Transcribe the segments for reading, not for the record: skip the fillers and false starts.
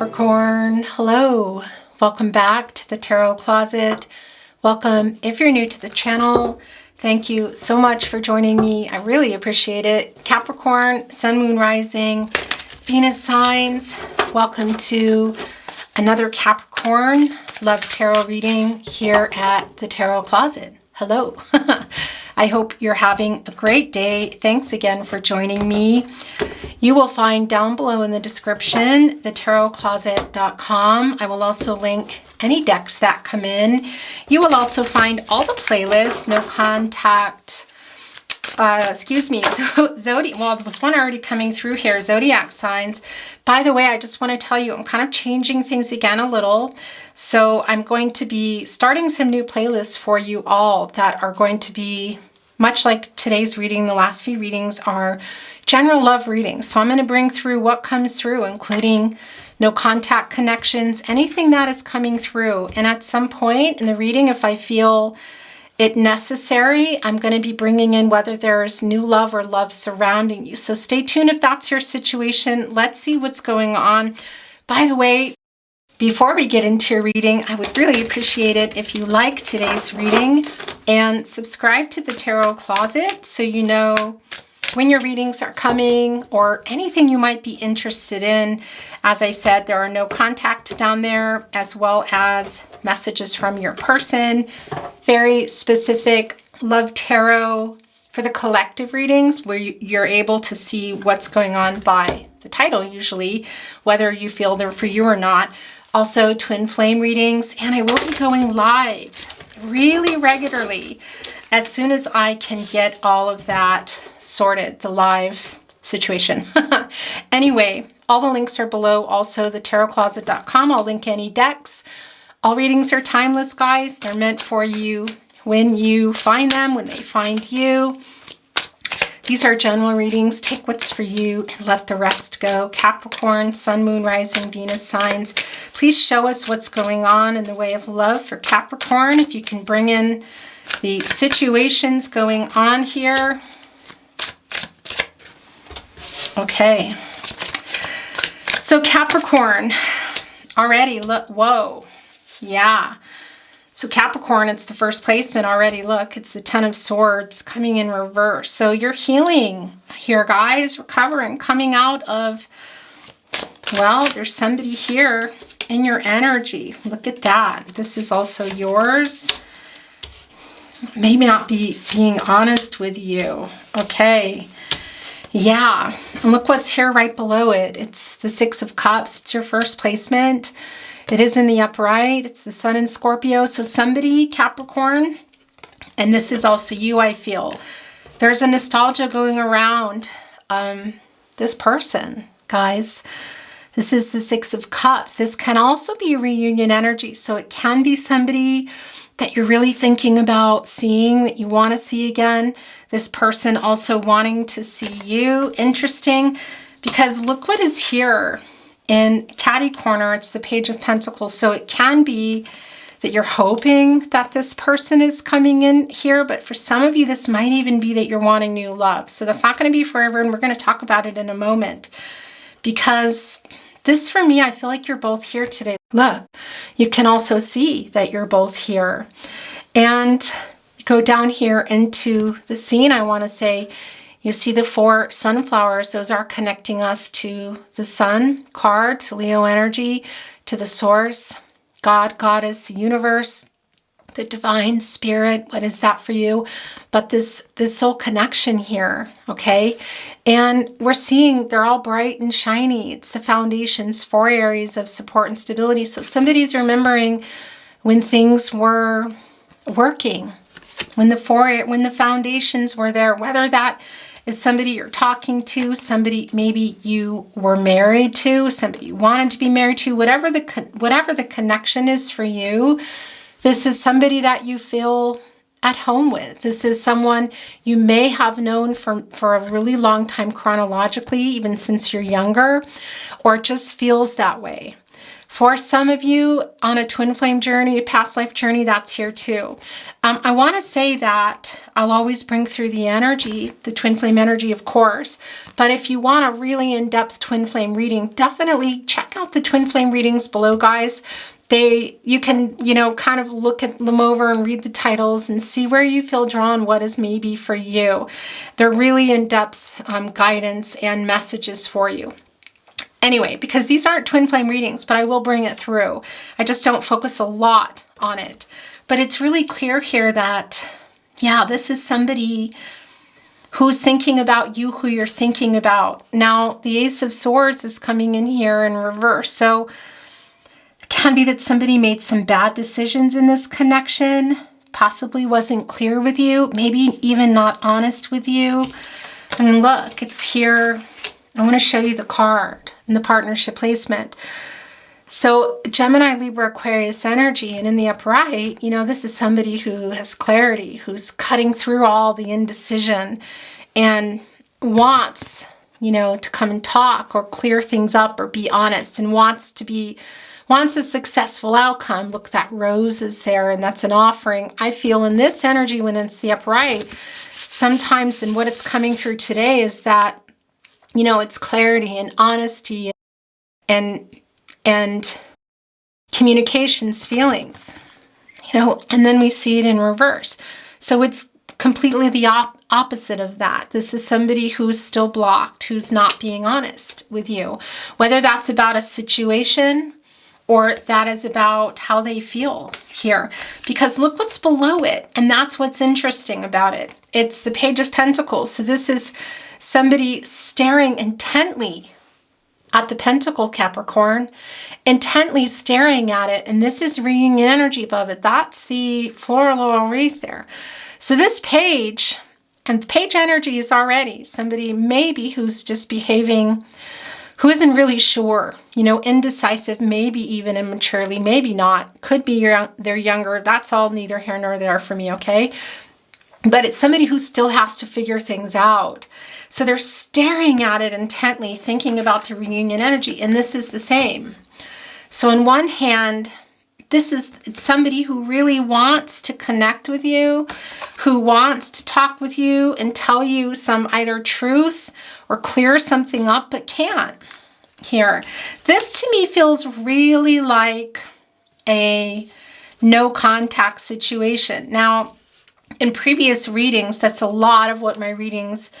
Capricorn. Hello. Welcome back to the Tarot Closet. Welcome if you're new to the channel. Thank you so much for joining me. I really appreciate it. Capricorn, Sun, Moon, Rising, Venus signs. Welcome to another Capricorn Love Tarot Reading here at the Tarot Closet. Hello. I hope you're having a great day. Thanks again for joining me. You will find down below in the description thetarotcloset.com. I will also link any decks that come in. You will also find all the playlists, no contact, Zodiac, well, there's one already coming through here, Zodiac signs. By the way, I just want to tell you, I'm kind of changing things again a little. So I'm going to be starting some new playlists for you all that are going to be much like today's reading. The last few readings are general love readings. So I'm going to bring through what comes through, including no contact connections, anything that is coming through. And at some point in the reading, if I feel it necessary, I'm going to be bringing in whether there's new love or love surrounding you. So stay tuned if that's your situation. Let's see what's going on. By the way, before we get into your reading, I would really appreciate it if you like today's reading and subscribe to the Tarot Closet so you know when your readings are coming or anything you might be interested in. As I said, there are no contact down there, as well as messages from your person. Very specific love tarot for the collective readings where you're able to see what's going on by the title usually, whether you feel they're for you or not. Also twin flame readings, and I will be going live really regularly as soon as I can get all of that sorted, the live situation. Anyway, all the links are below. Also, thetarotcloset.com. I'll link any decks. All readings are timeless, guys. They're meant for you when you find them, when they find you. These are general readings. Take what's for you and let the rest go. Capricorn, Sun, Moon, Rising, Venus signs. Please show us what's going on in the way of love for Capricorn. If you can bring in the situations going on here. Okay. So Capricorn, already look, whoa. Yeah. So Capricorn, it's the first placement already. Look, it's the Ten of Swords coming in reverse. So you're healing here, guys, recovering, coming out of, well, there's somebody here in your energy. Look at that. This is also yours. Maybe not be being honest with you. Okay. Yeah. And look what's here right below it. It's the Six of Cups. It's your first placement. It is in the upright. It's the Sun in Scorpio. So somebody, Capricorn, and this is also you, I feel. There's a nostalgia going around this person, guys. This is the Six of Cups. This can also be reunion energy. So it can be somebody that you're really thinking about seeing, that you want to see again. This person also wanting to see you. Interesting, because look what is here. In Caddy Corner, it's the Page of Pentacles. So it can be that you're hoping that this person is coming in here, but for some of you, this might even be that you're wanting new love. So that's not going to be for everyone. We're going to talk about it in a moment, because this, for me, I feel like you're both here today. Look, you can also see that you're both here. And go down here into the scene, I want to say, you see the 4 sunflowers. Those are connecting us to the sun card, to Leo energy, to the source, God, Goddess, the universe, the divine spirit. What is that for you? But this soul connection here, okay? And we're seeing they're all bright and shiny. It's the foundations, 4 areas of support and stability. So somebody's remembering when things were working, when the foundations were there, whether that is somebody you're talking to, somebody maybe you were married to, somebody you wanted to be married to, whatever the connection is for you. This is somebody that you feel at home with. This is someone you may have known for a really long time chronologically, even since you're younger, or it just feels that way. For some of you on a twin flame journey, a past life journey, that's here too. I want to say that I'll always bring through the energy, the twin flame energy, of course. But if you want a really in-depth twin flame reading, definitely check out the twin flame readings below, guys. You can, kind of look at them over and read the titles and see where you feel drawn, what is maybe for you. They're really in-depth guidance and messages for you. Anyway, because these aren't twin flame readings, but I will bring it through. I just don't focus a lot on it. But it's really clear here that, yeah, this is somebody who's thinking about you, who you're thinking about. Now, the Ace of Swords is coming in here in reverse. So it can be that somebody made some bad decisions in this connection, possibly wasn't clear with you, maybe even not honest with you. I mean, look, it's here. I want to show you the card in the partnership placement. So Gemini, Libra, Aquarius energy, and in the upright, this is somebody who has clarity, who's cutting through all the indecision and wants, to come and talk or clear things up or be honest, and wants a successful outcome. Look, that rose is there, and that's an offering. I feel in this energy when it's the upright, sometimes, and what it's coming through today is that it's clarity and honesty and communications, feelings, and then we see it in reverse. So it's completely the opposite of that. This is somebody who's still blocked, who's not being honest with you, whether that's about a situation or that is about how they feel here. Because look what's below it, and that's what's interesting about it. It's the Page of Pentacles. So this is somebody staring intently at the pentacle, Capricorn, intently staring at it. And this is reunion energy above it. That's the floral laurel wreath there. So this page, and the page energy is already somebody maybe who's just behaving, who isn't really sure, indecisive, maybe even immaturely, maybe not. Could be they're younger. That's all neither here nor there for me, okay? But it's somebody who still has to figure things out. So they're staring at it intently, thinking about the reunion energy, and this is the same. So on one hand, it's somebody who really wants to connect with you, who wants to talk with you and tell you some either truth or clear something up, but can't here. This to me feels really like a no contact situation. Now, in previous readings, that's a lot of what my readings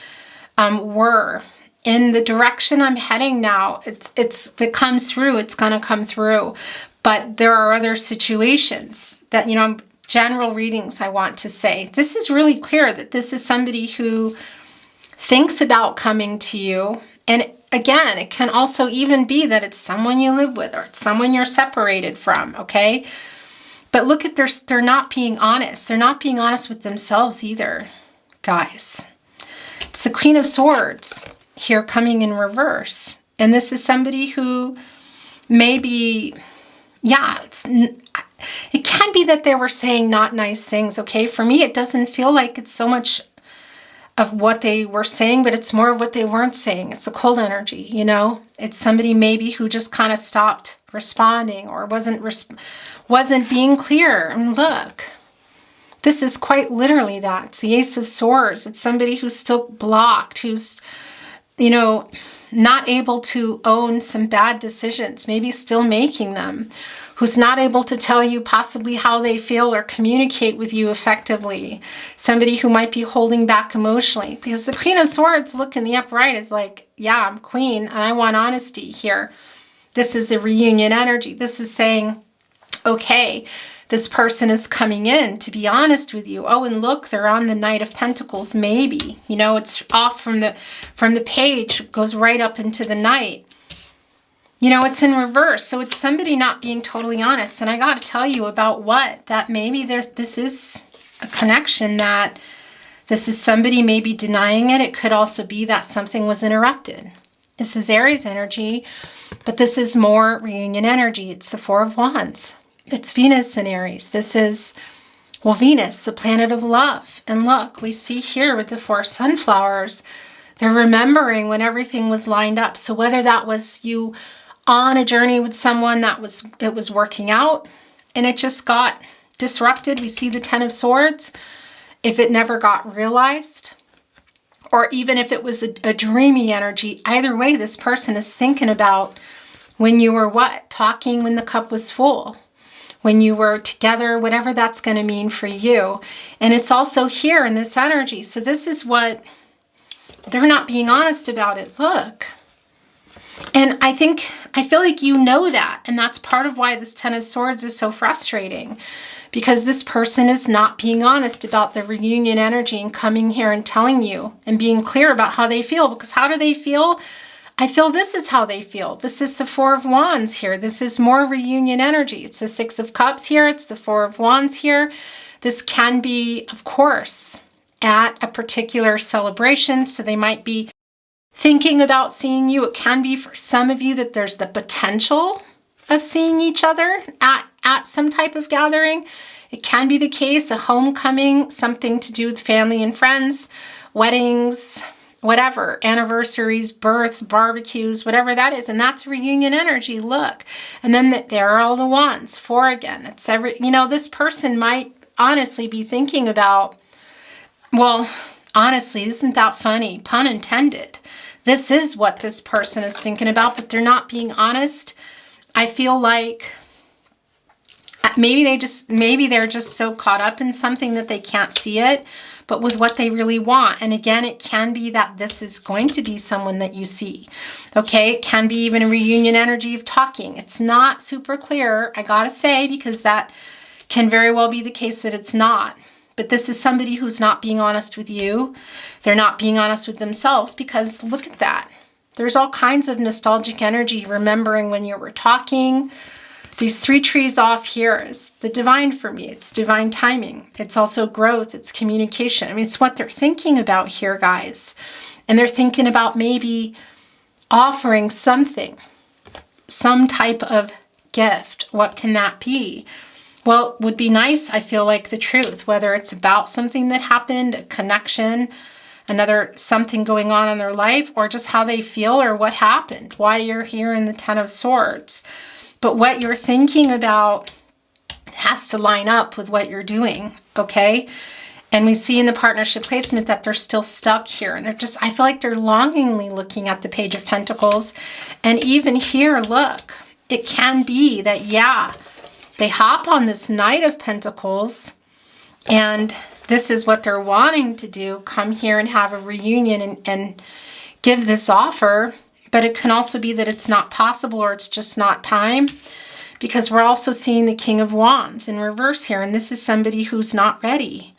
were. In the direction I'm heading now, if it comes through, it's going to come through. But there are other situations that, general readings, I want to say. This is really clear that this is somebody who thinks about coming to you. And again, it can also even be that it's someone you live with or it's someone you're separated from, okay? But look at they're not being honest. They're not being honest with themselves either, guys. It's the Queen of Swords here coming in reverse. And this is somebody who maybe, it can be that they were saying not nice things, okay? For me, it doesn't feel like it's so much of what they were saying, but it's more of what they weren't saying. It's a cold energy, It's somebody maybe who just kind of stopped responding or wasn't being clear. And look, this is quite literally that. It's the Ace of Swords. It's somebody who's still blocked, who's, not able to own some bad decisions, maybe still making them, who's not able to tell you possibly how they feel or communicate with you effectively. Somebody who might be holding back emotionally. Because the Queen of Swords, look in the upright, is like, yeah, I'm queen and I want honesty here. This is the reunion energy. This is saying, okay, this person is coming in to be honest with you. Oh, and look, they're on the Knight of Pentacles, maybe. It's off from the page, goes right up into the Knight. It's in reverse. So it's somebody not being totally honest. And I got to tell you about what? That maybe this is a connection, that this is somebody maybe denying it. It could also be that something was interrupted. This is Aries energy, but this is more reunion energy. It's the Four of Wands. It's Venus in Aries. This is, Venus, the planet of love. And look, we see here with the 4 sunflowers, they're remembering when everything was lined up. So whether that was you on a journey with someone that it was working out, and it just got disrupted. We see the Ten of Swords. If it never got realized, or even if it was a dreamy energy, either way, this person is thinking about when you were what? Talking when the cup was full, when you were together, whatever that's going to mean for you. And it's also here in this energy. So this is what they're not being honest about it. Look. And I feel like you know that. And that's part of why this Ten of Swords is so frustrating, because this person is not being honest about the reunion energy and coming here and telling you and being clear about how they feel. Because how do they feel? I feel this is how they feel. This is the Four of Wands here. This is more reunion energy. It's the Six of Cups here. It's the Four of Wands here. This can be, of course, at a particular celebration. So they might be thinking about seeing you. It can be for some of you that there's the potential of seeing each other at some type of gathering. It can be the case, a homecoming, something to do with family and friends, weddings, whatever, anniversaries, births, barbecues, whatever that is. And that's reunion energy. Look. And then there are all the wands. Four again. It's this person might honestly be thinking about, well, honestly, isn't that funny? Pun intended. This is what this person is thinking about, but they're not being honest. I feel like maybe they're just so caught up in something that they can't see it, but with what they really want. And again, it can be that this is going to be someone that you see. Okay, it can be even a reunion energy of talking. It's not super clear, I gotta say, because that can very well be the case that it's not. But this is somebody who's not being honest with you. They're not being honest with themselves, because look at that. There's all kinds of nostalgic energy, remembering when you were talking. These three trees off here is the divine for me. It's divine timing. It's also growth. It's communication. I mean, it's what they're thinking about here, guys. And they're thinking about maybe offering something, some type of gift. What can that be? Well, it would be nice, I feel like, the truth, whether it's about something that happened, a connection, another something going on in their life, or just how they feel or what happened, why you're here in the Ten of Swords. But what you're thinking about has to line up with what you're doing, okay? And we see in the partnership placement that they're still stuck here. And I feel like they're longingly looking at the Page of Pentacles. And even here, look, it can be that, yeah, they hop on this Knight of Pentacles, and this is what they're wanting to do, come here and have a reunion and give this offer. But it can also be that it's not possible, or it's just not time, because we're also seeing the King of Wands in reverse here. And this is somebody who's not ready.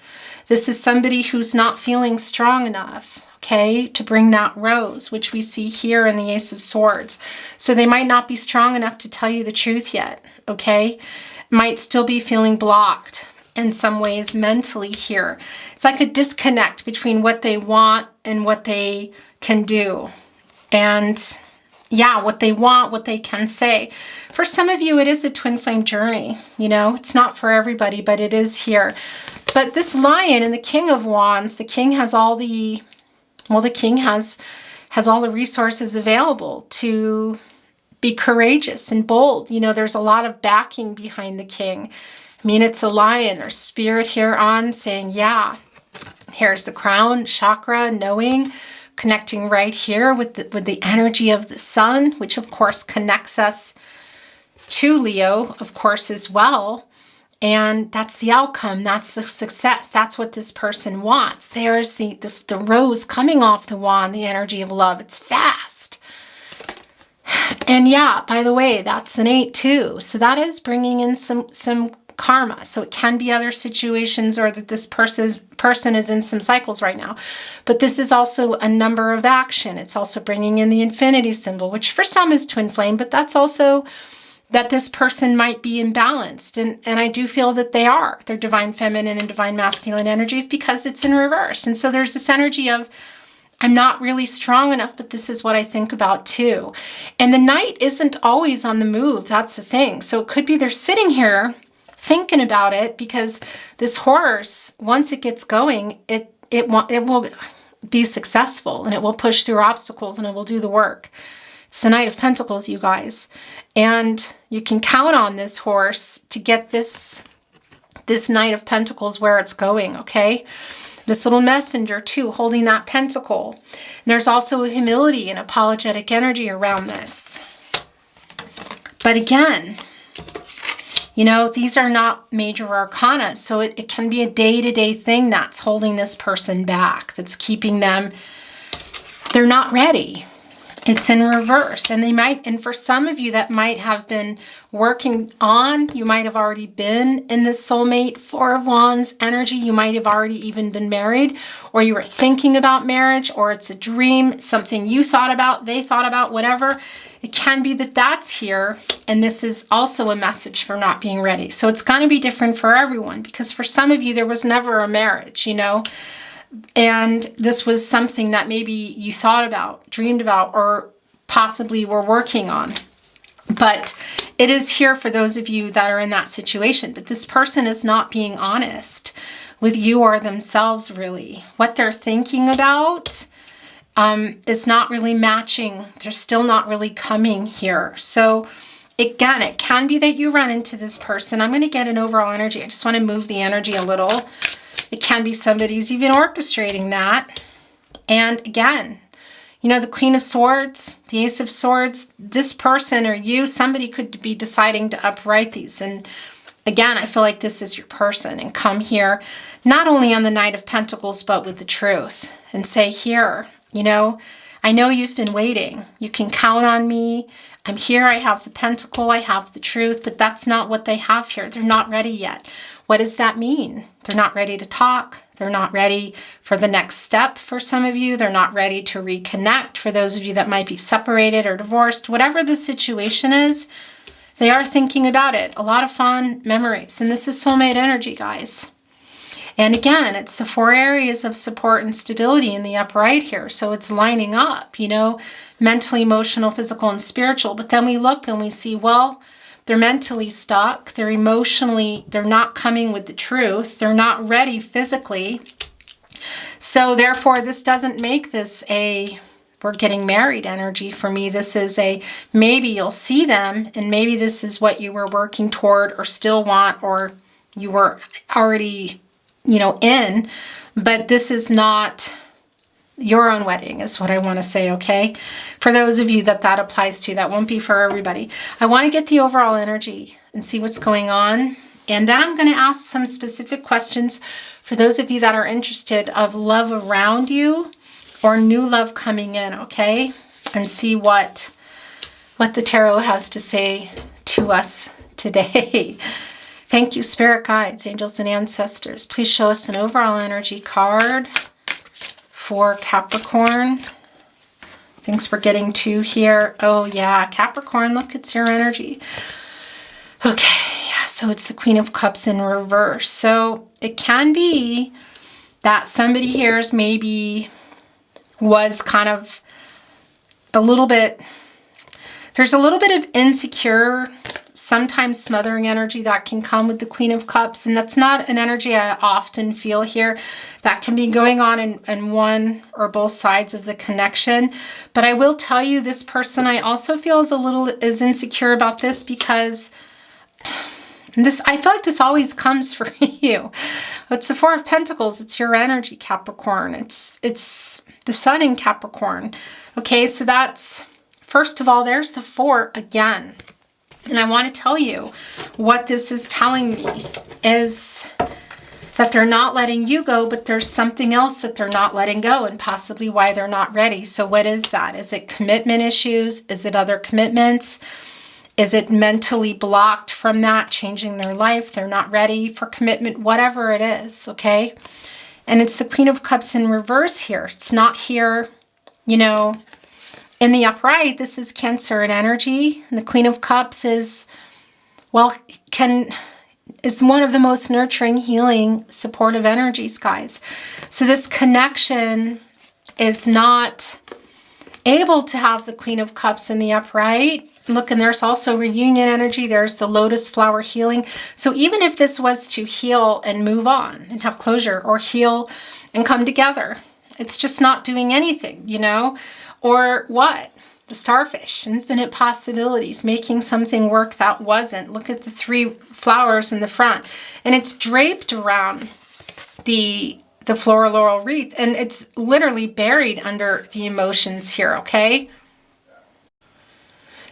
This is somebody who's not feeling strong enough, okay, to bring that rose, which we see here in the Ace of Swords. So they might not be strong enough to tell you the truth yet, okay? Might still be feeling blocked in some ways mentally here. It's like a disconnect between what they want and what they can do. And yeah, what they want, what they can say. For some of you, it is a twin flame journey. It's not for everybody, but it is here. But this Lion and the King of Wands, the King has all the King has all the resources available to be courageous and bold. There's a lot of backing behind the King. I mean, it's a lion. There's spirit here on saying, yeah, here's the crown, chakra, knowing, connecting right here with the energy of the sun, which of course connects us to Leo, of course, as well. And that's the outcome. That's the success. That's what this person wants. There's the rose coming off the wand, the energy of love. It's fast. And yeah, by the way, that's an 8 too. So that is bringing in some karma. So it can be other situations, or that this person is in some cycles right now. But this is also a number of action. It's also bringing in the infinity symbol, which for some is twin flame, but that's also that this person might be imbalanced. And I do feel that they are. They're divine feminine and divine masculine energies, because it's in reverse. And so there's this energy of, I'm not really strong enough, but this is what I think about too. And the Knight isn't always on the move. That's the thing. So it could be they're sitting here thinking about it, because this horse, once it gets going, it will be successful, and it will push through obstacles, and it will do the work. It's the Knight of Pentacles, you guys. And you can count on this horse to get this Knight of Pentacles where it's going, okay? This little messenger too, holding that pentacle. And there's also a humility and apologetic energy around this. But again, you know, these are not major arcana, so it can be a day-to-day thing that's holding this person back, that's keeping them, they're not ready. It's in reverse, and and for some of you that might have been working on, you might have already been in this soulmate, Four of Wands energy. You might have already even been married, or you were thinking about marriage, or it's a dream, something you thought about, they thought about, whatever. It can be that that's here, and this is also a message for not being ready. So it's going to be different for everyone, because for some of you, there was never a marriage, you know, and this was something that maybe you thought about, dreamed about, or possibly were working on. But it is here for those of you that are in that situation. But this person is not being honest with you or themselves, really. What they're thinking about is not really matching. They're still not really coming here. So again, it can be that you run into this person. I'm going to get an overall energy. I just want to move the energy a little. It can be somebody's even orchestrating that. And again, you know, the Queen of Swords, the Ace of Swords, this person or you, somebody could be deciding to upright these. And again, I feel like this is your person, and come here, not only on the Knight of Pentacles, but with the truth, and say, here, you know you've been waiting. You can count on me. I'm here. I have the pentacle. I have the truth, but that's not what they have here. They're not ready yet. What does that mean? They're not ready to talk. They're not ready for the next step for some of you. They're not ready to reconnect for those of you that might be separated or divorced. Whatever the situation is, they are thinking about it. A lot of fond memories. And this is soulmate energy, guys. And again, it's the 4 areas of support and stability in the upright here. So it's lining up, you know, mentally, emotional, physical, and spiritual. But then we look and we see, well, they're mentally stuck. They're emotionally, they're not coming with the truth. They're not ready physically. So therefore, this doesn't make this a we're getting married energy for me. This is a maybe you'll see them, and maybe this is what you were working toward or still want, or you were already, you know, in. But this is not your own wedding is what I want to say, okay? For those of you that applies to, that won't be for everybody. I want to get the overall energy and see what's going on. And then I'm going to ask some specific questions for those of you that are interested of love around you or new love coming in, okay? And see what the tarot has to say to us today. Thank you, spirit guides, angels, and ancestors. Please show us an overall energy card for Capricorn. Thanks for getting 2 here. Oh yeah, Capricorn, look, it's your energy. Okay, yeah, so it's the Queen of Cups in reverse. So it can be that somebody here's maybe was kind of a little bit, there's a little bit of insecure, sometimes smothering energy that can come with the Queen of Cups. And that's not an energy I often feel here. That can be going on in one or both sides of the connection. But I will tell you, this person I also feel is insecure about this, because I feel like this always comes for you. It's the 4 of Pentacles. It's your energy, Capricorn. It's the Sun in Capricorn. Okay, so that's, first of all, there's the 4 again. And I want to tell you what this is telling me is that they're not letting you go, but there's something else that they're not letting go, and possibly why they're not ready. So what is that? Is it commitment issues? Is it other commitments? Is it mentally blocked from that, changing their life? They're not ready for commitment, whatever it is, okay? And it's the Queen of Cups in reverse here. It's not here, you know, in the upright. This is Cancer in energy. And the Queen of Cups is, well, is one of the most nurturing, healing, supportive energies, guys. So this connection is not able to have the Queen of Cups in the upright. Look, and there's also reunion energy. There's the lotus flower healing. So even if this was to heal and move on and have closure, or heal and come together, it's just not doing anything, you know? Or what? the starfish, infinite possibilities, making something work that wasn't. Look at the 3 flowers in the front. And it's draped around the floral laurel wreath. And it's literally buried under the emotions here, okay?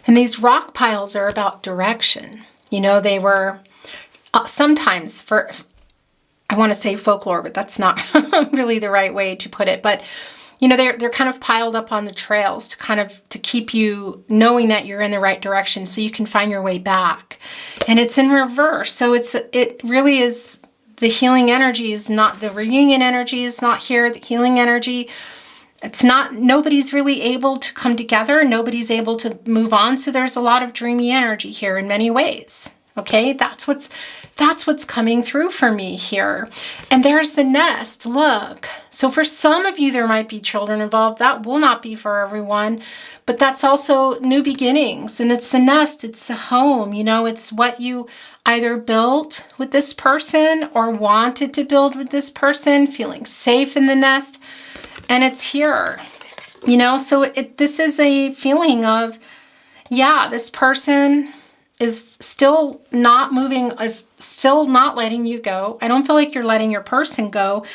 And these rock piles are about direction. You know, they were sometimes for, I want to say folklore, but that's not really the right way to put it. But, you know, they're kind of piled up on the trails to keep you knowing that you're in the right direction so you can find your way back. And it's in reverse. So it really is, the healing energy is not, the reunion energy is not here. The healing energy, it's not, nobody's really able to come together. Nobody's able to move on. So there's a lot of dreamy energy here in many ways. Okay, that's what's coming through for me here. And there's the nest, look. So for some of you, there might be children involved. That will not be for everyone, but that's also new beginnings. And it's the nest, it's the home, you know, it's what you either built with this person or wanted to build with this person, feeling safe in the nest. And it's here, you know, so this is a feeling of, yeah, this person is still not moving, is still not letting you go. I don't feel like you're letting your person go,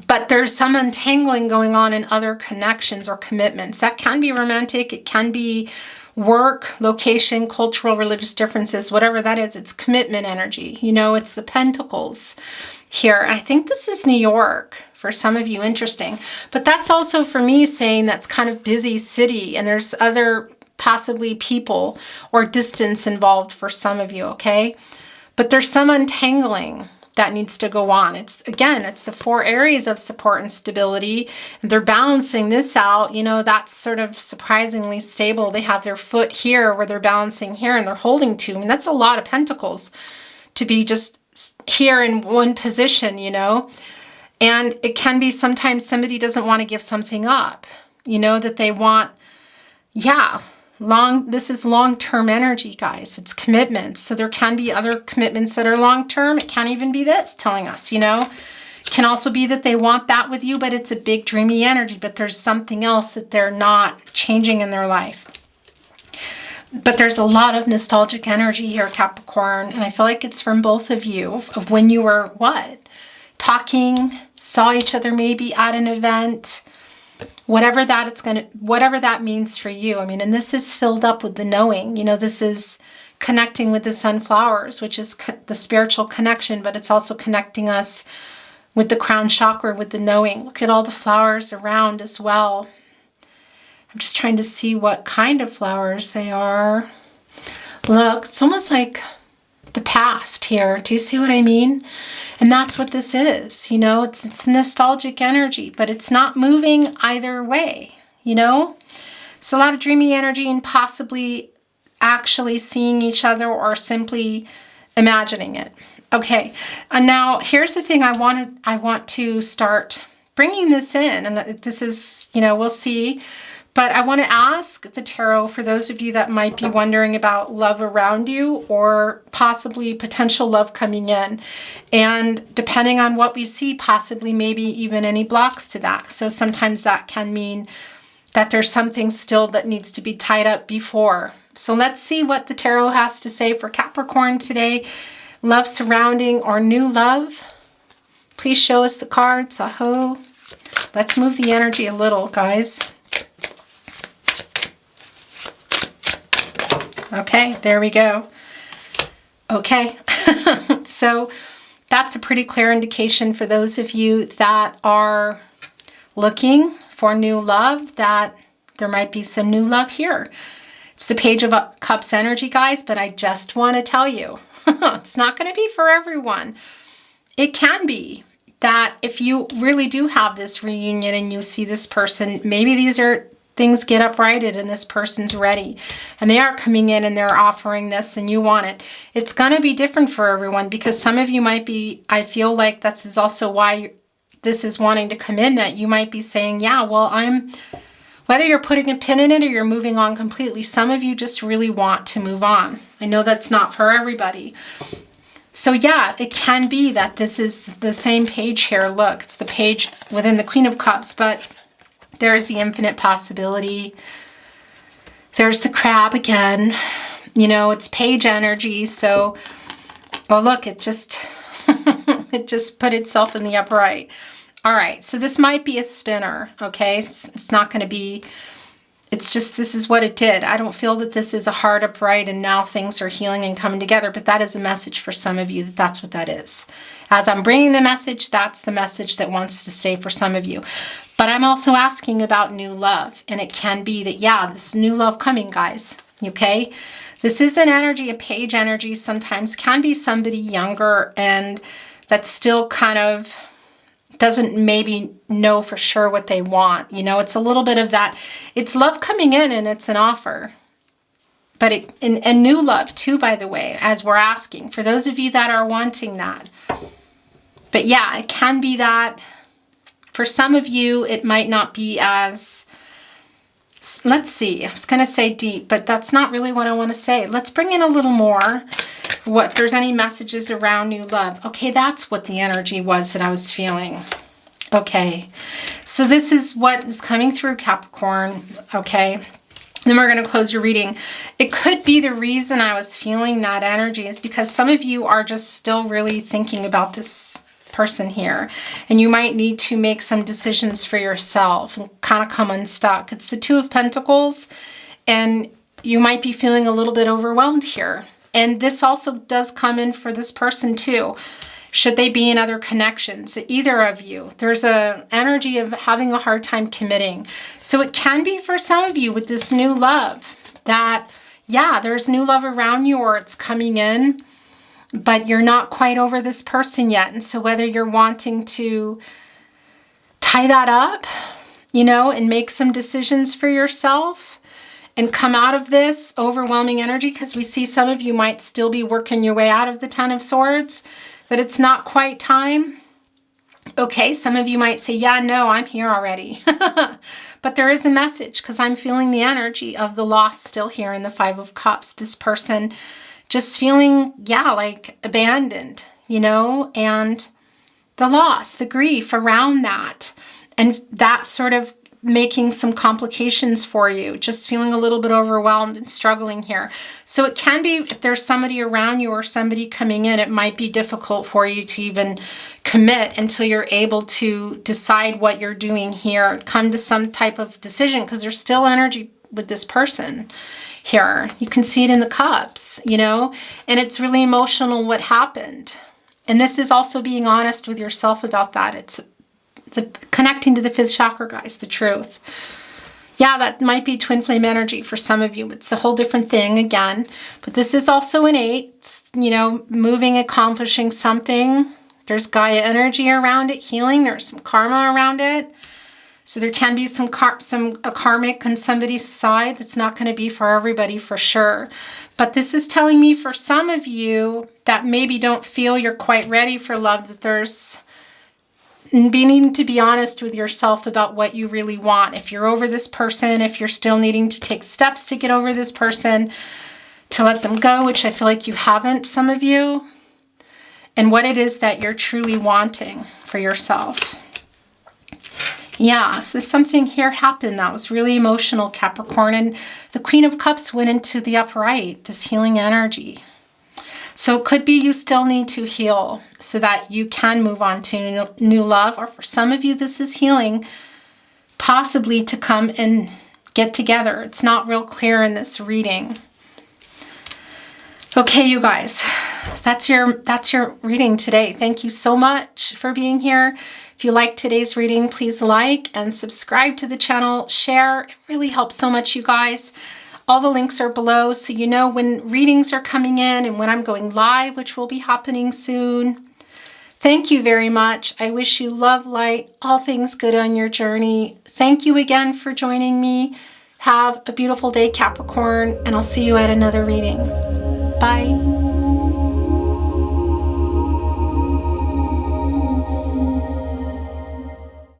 but there's some untangling going on in other connections or commitments. That can be romantic. It can be work, location, cultural, religious differences, whatever that is. It's commitment energy. You know, it's the pentacles here. I think this is New York for some of you. Interesting. But that's also for me saying that's kind of busy city, and there's other possibly people or distance involved for some of you, okay? But there's some untangling that needs to go on. It's the 4 areas of support and stability. And they're balancing this out. You know, that's sort of surprisingly stable. They have their foot here where they're balancing here and they're holding to. I mean, that's a lot of pentacles to be just here in one position, you know? And it can be sometimes somebody doesn't want to give something up, you know, that they want, yeah, this is long-term energy, guys. It's commitments. So there can be other commitments that are long-term. It can't even be this telling us, you know. It can also be that they want that with you, but it's a big dreamy energy, but there's something else that they're not changing in their life. But there's a lot of nostalgic energy here, Capricorn, and I feel like it's from both of you, of when you were, what? Talking, saw each other maybe at an event, whatever that means for you. I mean, and this is filled up with the knowing, you know, this is connecting with the sunflowers, which is the spiritual connection, but it's also connecting us with the crown chakra, with the knowing. Look at all the flowers around as well. I'm just trying to see what kind of flowers they are. Look, it's almost like the past here. Do you see what I mean? And that's what this is, you know, it's nostalgic energy, but it's not moving either way, you know? So a lot of dreamy energy and possibly actually seeing each other or simply imagining it. Okay, and now here's the thing I want to start bringing this in, and this is, you know, we'll see. But I want to ask the tarot for those of you that might be wondering about love around you or possibly potential love coming in. And depending on what we see, possibly maybe even any blocks to that. So sometimes that can mean that there's something still that needs to be tied up before. So let's see what the tarot has to say for Capricorn today. Love surrounding or new love. Please show us the cards. Aho. Let's move the energy a little, guys. Okay, there we go. Okay, so that's a pretty clear indication for those of you that are looking for new love, that there might be some new love here. It's the Page of Cups energy, guys, but I just want to tell you, it's not going to be for everyone. It can be that if you really do have this reunion and you see this person, maybe things get uprighted and this person's ready and they are coming in and they're offering this and you want it. It's going to be different for everyone because some of you might be, I feel like this is also why this is wanting to come in, that you might be saying, yeah, well, whether you're putting a pin in it or you're moving on completely, some of you just really want to move on. I know that's not for everybody. So yeah, it can be that this is the same page here. Look, it's the page within the Queen of Cups, but there is the infinite possibility. There's the crab again. You know, it's page energy. So, oh, look, it just, it just put itself in the upright. All right. So this might be a spinner. Okay. It's not going to be, it's just, this is what it did. I don't feel that this is a hard upright and now things are healing and coming together, but that is a message for some of you that that's what that is. As I'm bringing the message, that's the message that wants to stay for some of you. But I'm also asking about new love, and it can be that, yeah, this new love coming, guys, okay? This is an energy, a page energy, sometimes can be somebody younger and that's still kind of doesn't maybe know for sure what they want. You know, it's a little bit of that. It's love coming in and it's an offer. But and new love too, by the way, as we're asking, for those of you that are wanting that. But yeah, it can be that. For some of you, it might not be as, let's see, I was going to say deep, but that's not really what I want to say. Let's bring in a little more. What, if there's any messages around new love. Okay, that's what the energy was that I was feeling. Okay, so this is what is coming through, Capricorn. Okay, then we're going to close your reading. It could be the reason I was feeling that energy is because some of you are just still really thinking about this person here, and you might need to make some decisions for yourself and kind of come unstuck. It's the Two of Pentacles, and you might be feeling a little bit overwhelmed here. And this also does come in for this person too. Should they be in other connections, either of you, there's a energy of having a hard time committing. So it can be for some of you with this new love that, yeah, there's new love around you or it's coming in, but you're not quite over this person yet. And so whether you're wanting to tie that up, you know, and make some decisions for yourself and come out of this overwhelming energy, because we see some of you might still be working your way out of the Ten of Swords, that it's not quite time. Okay, some of you might say, yeah, no, I'm here already. But there is a message, because I'm feeling the energy of the loss still here in the Five of Cups. This person just feeling, yeah, like abandoned, you know, and the loss, the grief around that, and that sort of making some complications for you, just feeling a little bit overwhelmed and struggling here. So it can be, if there's somebody around you or somebody coming in, it might be difficult for you to even commit until you're able to decide what you're doing here, come to some type of decision, because there's still energy with this person here. You can see it in the cups, you know, and it's really emotional what happened. And this is also being honest with yourself about that. It's connecting to the fifth chakra, guys, the truth. Yeah, that might be twin flame energy for some of you. It's a whole different thing again. But this is also an 8, it's, you know, moving, accomplishing something. There's Gaia energy around it, healing. There's some karma around it. So there can be some karmic on somebody's side. That's not going to be for everybody for sure. But this is telling me for some of you that maybe don't feel you're quite ready for love, that there's needing to be honest with yourself about what you really want. If you're over this person, if you're still needing to take steps to get over this person, to let them go, which I feel like you haven't, some of you, and what it is that you're truly wanting for yourself. Yeah, so something here happened that was really emotional, Capricorn, and the Queen of Cups went into the upright, this healing energy. So it could be you still need to heal so that you can move on to new love. Or for some of you, this is healing, possibly to come and get together. It's not real clear in this reading. Okay, you guys, that's your reading today. Thank you so much for being here. If you liked today's reading, please like and subscribe to the channel. Share. It really helps so much, you guys. All the links are below, so you know when readings are coming in and when I'm going live, which will be happening soon. Thank you very much. I wish you love, light, all things good on your journey. Thank you again for joining me. Have a beautiful day, Capricorn, and I'll see you at another reading. Bye.